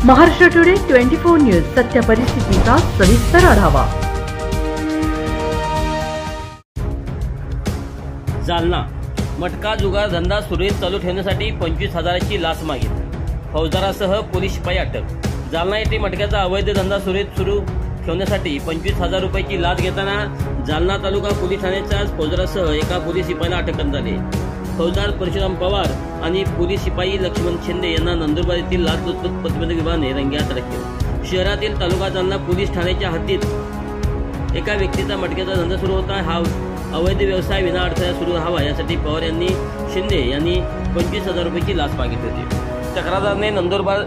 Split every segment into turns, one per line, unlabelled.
Maharashtra today 24 news सत्य परिस्थितीचा सविस्तर आढावा।
जालना मटका जुगार धंदा सुरळीत चालू ठेवण्यासाठी 25,000ची लाच मागितली। फौजदारासह पोलीस शिपाई अटक। जालना येथे मटक्याचा अवैध धंदा सुरळीत सुरू ठेवण्यासाठी 25,000 रुपयाची लाच घेताना जालना तालुका पोलीस ठाण्याच्या फौजदारासह एका पोलीस शिपाईला अटक करण्यात आली। फौजदार परशुराम पवार आणि पोलीस शिपाई लक्ष्मण शिंदे यांना नंदुरबार येथील लाचलुचपत प्रतिबंधक विभागाने रंगेहात अटक केली। शहरातील तालुका जालना पोलीस ठाण्याच्या हद्दीत एका व्यक्तीचा मटक्याचा धंदा सुरू होता। हा अवैध व्यवसाय विना अडथळा सुरू राहावा यासाठी पवार यांनी शिंदे यांनी 25,000 रुपयाची लाच मागितली होती। तक्रारदाराने नंदुरबार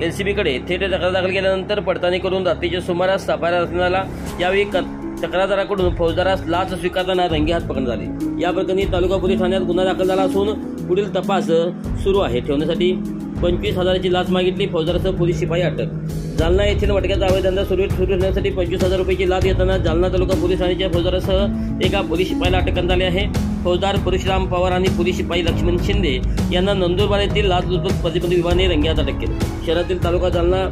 एलसीबीकडे थेट तक्रार दाखल केल्यानंतर पडताळणी करून रात्रीच्या सुमारास सापळा रचण्याला यावेळी तक्रारदाराकडून फौजदारास लाच स्वीकारताना रंगेहात पकडण्यात आले। या प्रकरणी तालुका पोलीस ठाण्यात गुन्हा दाखल झाला असून पुढील तपास सुरू आहे। ठेवण्यासाठी 25,000ची लाच मागितली। फौजदारासह पोलीस शिपाई अटक। जालना येथील मटक्याचा अवैध धंदा सुरू ठेवण्यासाठी 25,000 रुपयाची लाच घेताना जालना तालुका पोलीस ठाण्याच्या फौजदारासह एका पोलीस शिपाईला अटक करण्यात आली आहे। फौजदार परशुराम पवार आणि पोलीस शिपाई लक्ष्मण शिंदे यांना नंदुरबार येथील लाचलुचपत प्रतिबंधक विभागाने रंगेहात अटक केली। शहरातील तालुका जालना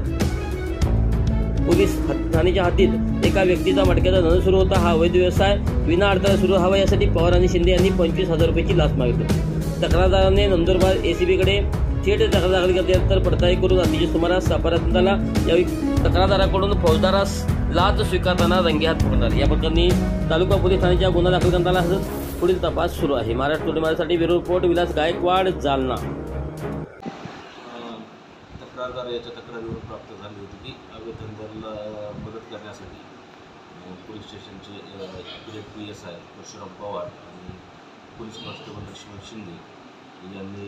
पोलीस ठाण्याच्या हद्दीत एका व्यक्तीचा मटक्याचा धंदा सुरू होता। हा अवैध व्यवसाय विना अडथळा सुरू राहावा यासाठी पवार आणि शिंदे यांनी 25,000 रुपयाची लाच मागितली। तक्रारदाराने नंदुरबार एसीबीकडे थेट तक्रार दाखल केल्यानंतर पडताळणी करून रात्रीच्या सुमारास सापळा रचण्याला यावेळी तक्रारदाराकडून फौजदारास लाच स्वीकारताना रंगेहात पकडण्यात आले। या प्रकरणी तालुका पोलीस ठाण्याच्या गुन्हा दाखल करण्यात आला असून पुढील तपास सुरू आहे। महाराष्ट्र टुडे माझ्यासाठी ब्युरो रिपोर्ट विलास गायकवाड, जालना।
तक्रारदार याच्या तक्रारीवर प्राप्त झाली होती की अवैध धंद्याला मदत करण्यासाठी पोलीस स्टेशनचे ग्रेड PSI परशुराम पवार आणि पोलीस कॉन्स्टेबल लक्ष्मण शिंदे यांनी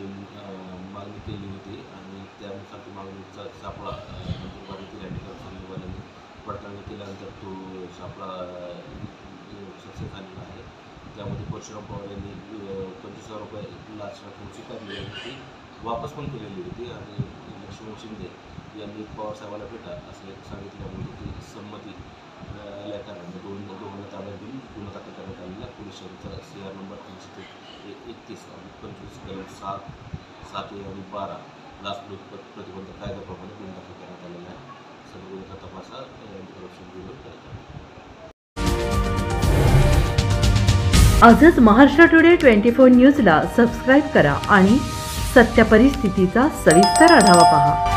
मागणी केली होती आणि त्यानुसार ती मागणीचा सापळा नंदुरबार येथील अँटी करप्शन पडताळणी केल्यानंतर तो सापळा सक्सेस झालेला आहे। त्यामध्ये परशुराम पवार यांनी 25,000 रुपये लाच रक्कम स्वीकारली होती, वापस पण केलेली होती आणि लक्ष्मण शिंदे यांनी पवार साहेबाला भेटा असे सांगितल्यामुळे ती संमती लेखनाने दोघांना ताब्यात घेऊन गुन्हा दाखल करण्यात आलेला। पोलीस स्टेशनचा CR नंबर 31 आणि 25 7 आणि 12 लाचलुचपत प्रतिबंधक कायद्याप्रमाणे गुन्हा दाखल करण्यात आलेला आहे। सर्व गुन्ह्याचा तपास अँटी करप्शन ब्युरो करत आहे।
आजच महाराष्ट्र टुडे 24 न्यूजला सबस्क्राईब करा आणि सत्य परिस्थितीचा सविस्तर आढावा पहा।